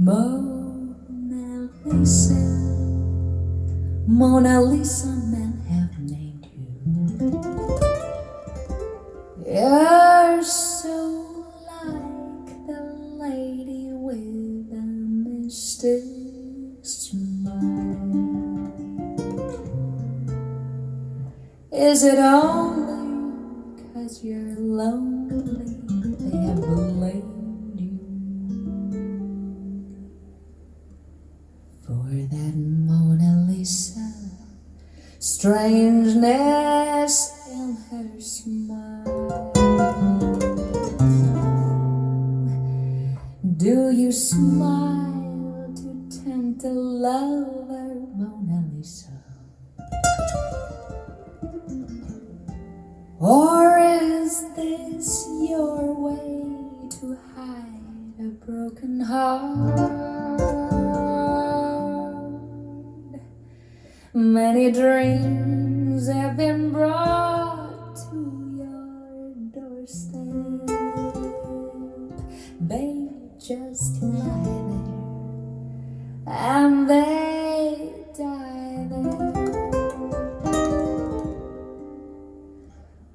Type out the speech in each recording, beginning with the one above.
Mona Lisa, Mona Lisa, men have named you. You're so like the lady with a mystic smile. Is it only 'cause you're lonely they have blamed you for that Mona Lisa strangeness in her smile? Do you smile to tempt a lover, Mona Lisa? Or is this your way to hide a broken heart? Many dreams have been brought to your doorstep. They just lie there and they die there.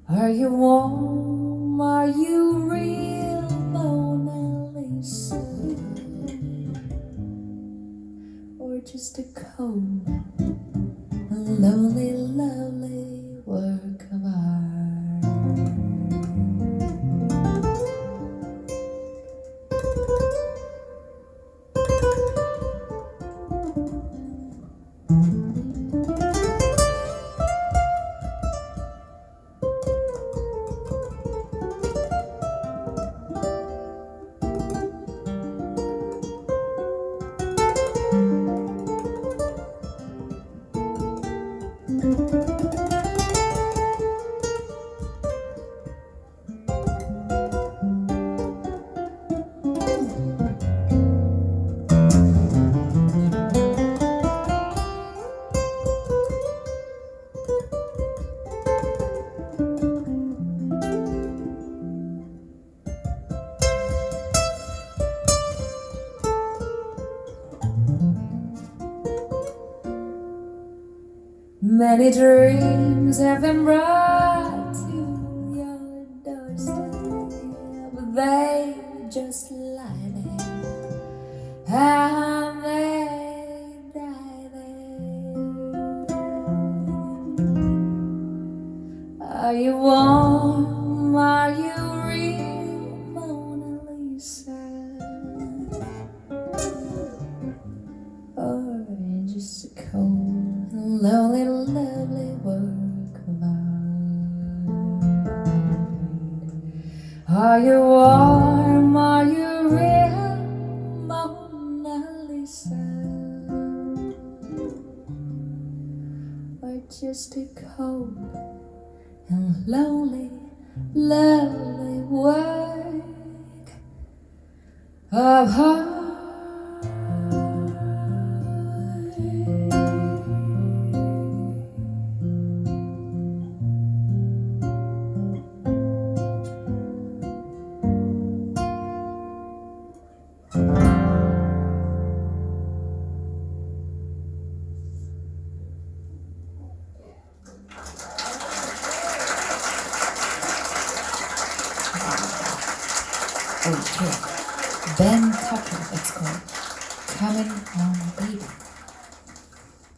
Are you warm? Are you real, Mona Lisa? Or just a cold, a lonely, lovely work of art? Many dreams have been brought to your doorstep. They just lie there and they die there. Are you warm? Are you real, Mona Lisa? Or just a cold, lonely, lovely work of art? Are you warm? Are you real, Mona Lisa? Or just a cold and lonely, lovely work of art? Okay, Ben Tucker, it's called Coming Home Baby.